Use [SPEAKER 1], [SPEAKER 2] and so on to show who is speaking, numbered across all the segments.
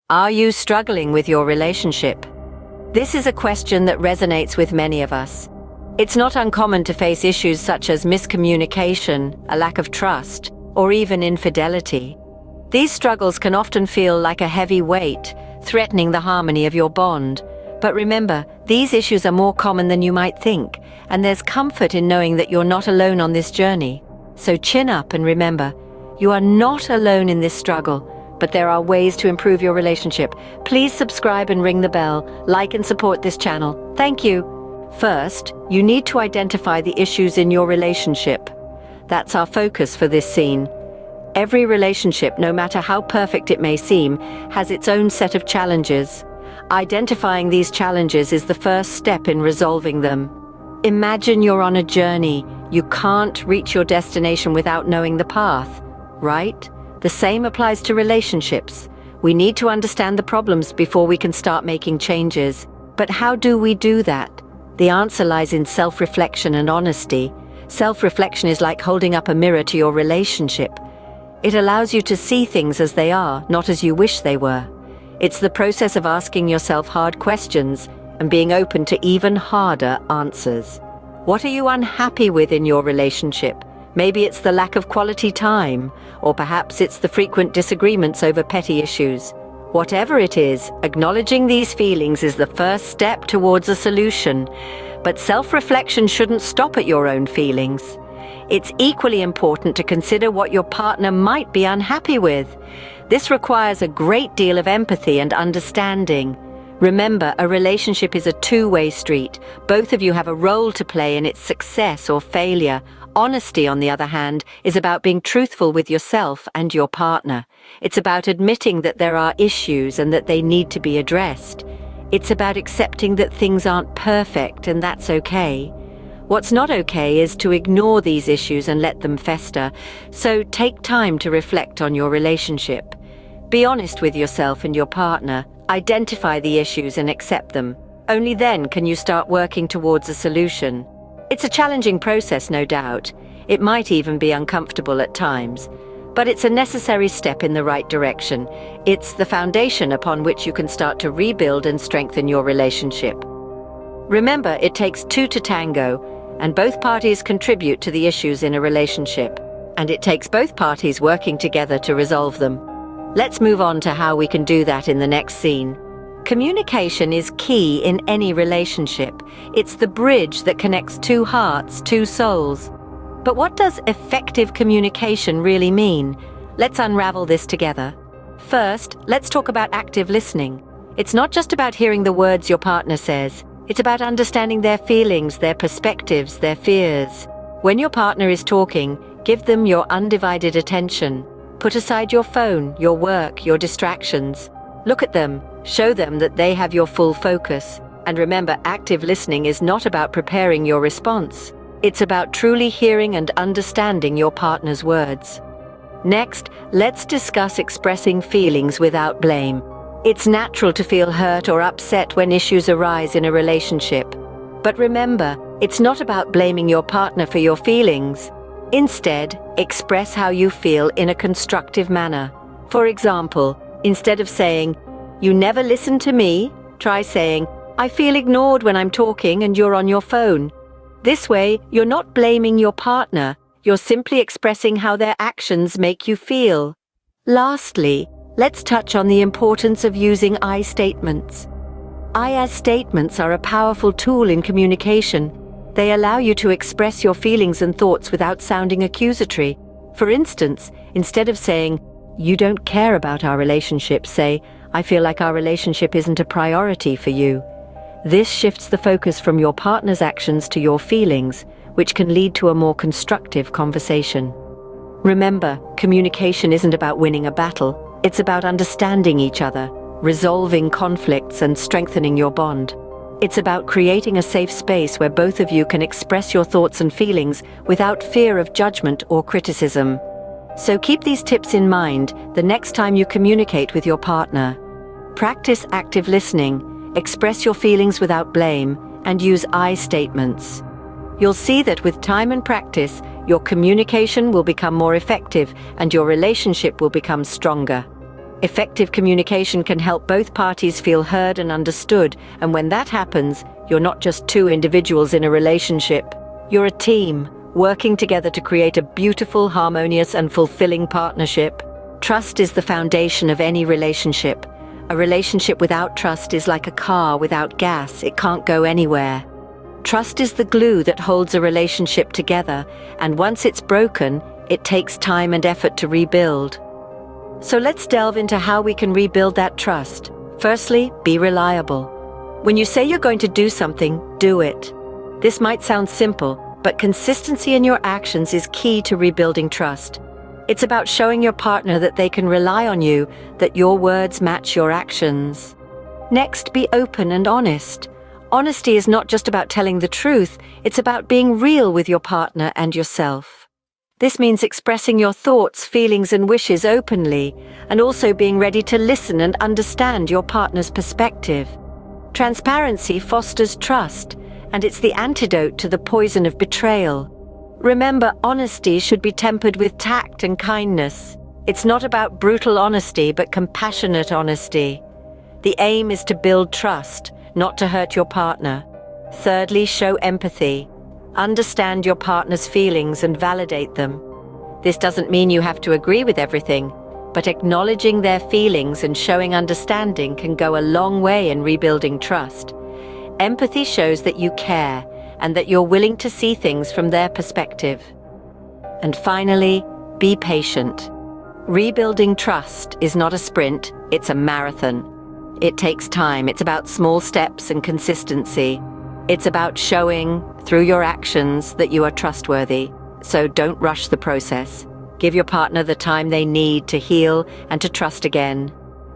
[SPEAKER 1] Are you struggling with your relationship? This is a question that resonates with many of us. It's not uncommon to face issues such as miscommunication, a lack of trust, or even infidelity. These struggles can often feel like a heavy weight, threatening the harmony of your bond. But remember, these issues are more common than you might think, and there's comfort in knowing that you're not alone on this journey. So chin up and remember, you are not alone in this struggle, but there are ways to improve your relationship. Please subscribe and ring the bell, like and support this channel. Thank you. First, you need to identify the issues in your relationship. That's our focus for this scene. Every relationship, no matter how perfect it may seem, has its own set of challenges. Identifying these challenges is the first step in resolving them. Imagine you're on a journey. You can't reach your destination without knowing the path, right? The same applies to relationships. We need to understand the problems before we can start making changes. But how do we do that? The answer lies in self-reflection and honesty. Self-reflection is like holding up a mirror to your relationship. It allows you to see things as they are, not as you wish they were. It's the process of asking yourself hard questions and being open to even harder answers. What are you unhappy with in your relationship? Maybe it's the lack of quality time, or perhaps it's the frequent disagreements over petty issues. Whatever it is, acknowledging these feelings is the first step towards a solution. But self-reflection shouldn't stop at your own feelings. It's equally important to consider what your partner might be unhappy with. This requires a great deal of empathy and understanding. Remember, a relationship is a two-way street. Both of you have a role to play in its success or failure. Honesty, on the other hand, is about being truthful with yourself and your partner. It's about admitting that there are issues and that they need to be addressed. It's about accepting that things aren't perfect, and that's okay. What's not okay is to ignore these issues and let them fester. So take time to reflect on your relationship. Be honest with yourself and your partner. Identify the issues and accept them. Only then can you start working towards a solution. It's a challenging process, no doubt. It might even be uncomfortable at times. But it's a necessary step in the right direction. It's the foundation upon which you can start to rebuild and strengthen your relationship. Remember, it takes two to tango, and both parties contribute to the issues in a relationship. And it takes both parties working together to resolve them. Let's move on to how we can do that in the next scene. Communication is key in any relationship. It's the bridge that connects two hearts, two souls. But what does effective communication really mean? Let's unravel this together. First, let's talk about active listening. It's not just about hearing the words your partner says. It's about understanding their feelings, their perspectives, their fears. When your partner is talking, give them your undivided attention. Put aside your phone, your work, your distractions. Look at them. Show them that they have your full focus. And remember, active listening is not about preparing your response. It's about truly hearing and understanding your partner's words. Next, let's discuss expressing feelings without blame. It's natural to feel hurt or upset when issues arise in a relationship. But remember, it's not about blaming your partner for your feelings. Instead, express how you feel in a constructive manner. For example, instead of saying, "You never listen to me," try saying, "I feel ignored when I'm talking and you're on your phone." This way, you're not blaming your partner. You're simply expressing how their actions make you feel. Lastly, let's touch on the importance of using I statements. I statements are a powerful tool in communication. They allow you to express your feelings and thoughts without sounding accusatory. For instance, instead of saying, "You don't care about our relationship," say, "I feel like our relationship isn't a priority for you." This shifts the focus from your partner's actions to your feelings, which can lead to a more constructive conversation. Remember, communication isn't about winning a battle. It's about understanding each other, resolving conflicts, and strengthening your bond. It's about creating a safe space where both of you can express your thoughts and feelings without fear of judgment or criticism. So keep these tips in mind the next time you communicate with your partner. Practice active listening, express your feelings without blame, and use I statements. You'll see that with time and practice, your communication will become more effective and your relationship will become stronger. Effective communication can help both parties feel heard and understood, and when that happens, you're not just two individuals in a relationship. You're a team, working together to create a beautiful, harmonious, and fulfilling partnership. Trust is the foundation of any relationship. A relationship without trust is like a car without gas. It can't go anywhere. Trust is the glue that holds a relationship together, and once it's broken, it takes time and effort to rebuild. So let's delve into how we can rebuild that trust. Firstly, be reliable. When you say you're going to do something, do it. This might sound simple, but consistency in your actions is key to rebuilding trust. It's about showing your partner that they can rely on you, that your words match your actions. Next, be open and honest. Honesty is not just about telling the truth, it's about being real with your partner and yourself. This means expressing your thoughts, feelings, and wishes openly, and also being ready to listen and understand your partner's perspective. Transparency fosters trust, and it's the antidote to the poison of betrayal. Remember, honesty should be tempered with tact and kindness. It's not about brutal honesty, but compassionate honesty. The aim is to build trust, not to hurt your partner. Thirdly, show empathy. Understand your partner's feelings and validate them. This doesn't mean you have to agree with everything, but acknowledging their feelings and showing understanding can go a long way in rebuilding trust. Empathy shows that you care and that you're willing to see things from their perspective. And finally, be patient. Rebuilding trust is not a sprint, it's a marathon. It takes time. It's about small steps and consistency. It's about showing, through your actions, that you are trustworthy. So don't rush the process. Give your partner the time they need to heal and to trust again.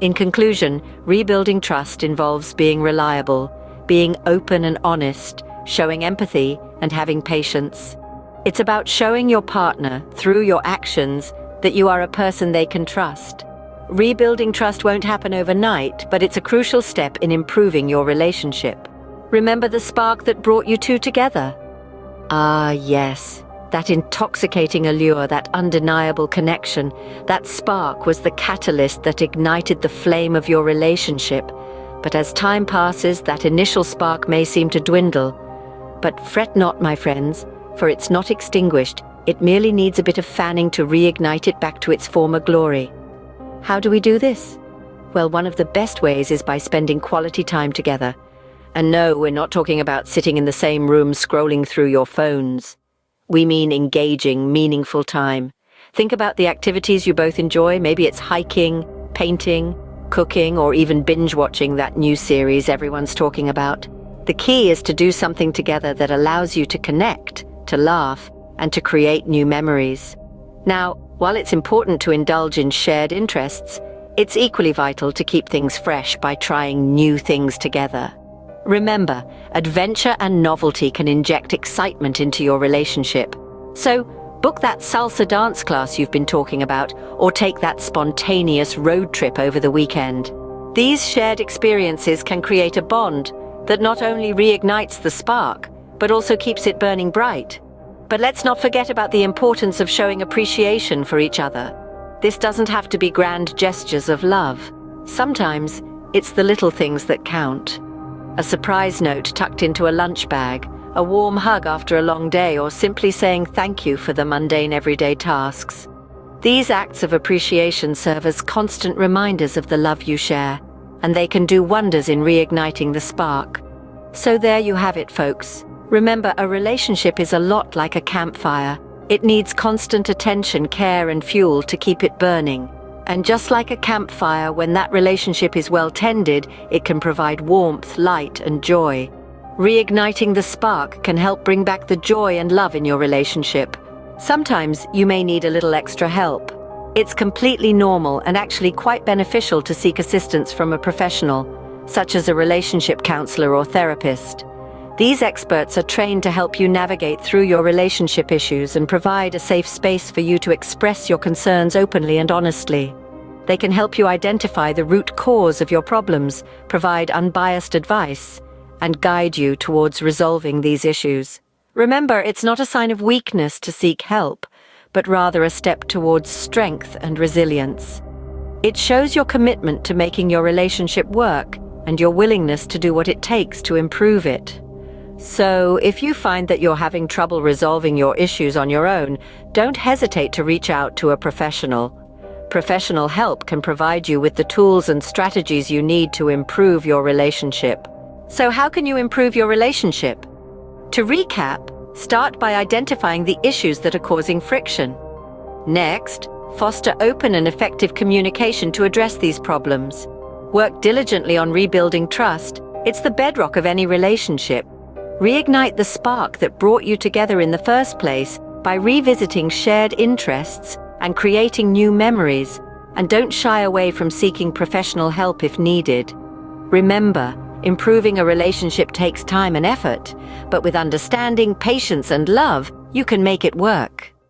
[SPEAKER 1] In conclusion, rebuilding trust involves being reliable, being open and honest, showing empathy, and having patience. It's about showing your partner, through your actions, that you are a person they can trust. Rebuilding trust won't happen overnight, but it's a crucial step in improving your relationship. Remember the spark that brought you two together? Ah, yes. That intoxicating allure, that undeniable connection, that spark was the catalyst that ignited the flame of your relationship. But as time passes, that initial spark may seem to dwindle. But fret not, my friends, for it's not extinguished. It merely needs a bit of fanning to reignite it back to its former glory. How do we do this? Well, one of the best ways is by spending quality time together. And no, we're not talking about sitting in the same room scrolling through your phones. We mean engaging, meaningful time. Think about the activities you both enjoy. Maybe it's hiking, painting, cooking, or even binge-watching that new series everyone's talking about. The key is to do something together that allows you to connect, to laugh, and to create new memories. Now, while it's important to indulge in shared interests, it's equally vital to keep things fresh by trying new things together. Remember, adventure and novelty can inject excitement into your relationship. So, book that salsa dance class you've been talking about, or take that spontaneous road trip over the weekend. These shared experiences can create a bond that not only reignites the spark, but also keeps it burning bright. But let's not forget about the importance of showing appreciation for each other. This doesn't have to be grand gestures of love. Sometimes, it's the little things that count. A surprise note tucked into a lunch bag, a warm hug after a long day, or simply saying thank you for the mundane everyday tasks. These acts of appreciation serve as constant reminders of the love you share, and they can do wonders in reigniting the spark. So there you have it, folks. Remember, a relationship is a lot like a campfire. It needs constant attention, care, and fuel to keep it burning. And just like a campfire, when that relationship is well tended, it can provide warmth, light, and joy. Reigniting the spark can help bring back the joy and love in your relationship. Sometimes you may need a little extra help. It's completely normal and actually quite beneficial to seek assistance from a professional, such as a relationship counselor or therapist. These experts are trained to help you navigate through your relationship issues and provide a safe space for you to express your concerns openly and honestly. They can help you identify the root cause of your problems, provide unbiased advice, and guide you towards resolving these issues. Remember, it's not a sign of weakness to seek help, but rather a step towards strength and resilience. It shows your commitment to making your relationship work and your willingness to do what it takes to improve it. So, if you find that you're having trouble resolving your issues on your own, don't hesitate to reach out to a professional. Professional help can provide you with the tools and strategies you need to improve your relationship. So how can you improve your relationship? To recap, start by identifying the issues that are causing friction. Next, foster open and effective communication to address these problems. Work diligently on rebuilding trust. It's the bedrock of any relationship. Reignite the spark that brought you together in the first place by revisiting shared interests and creating new memories. And don't shy away from seeking professional help if needed. Remember, improving a relationship takes time and effort, but with understanding, patience, and love, you can make it work.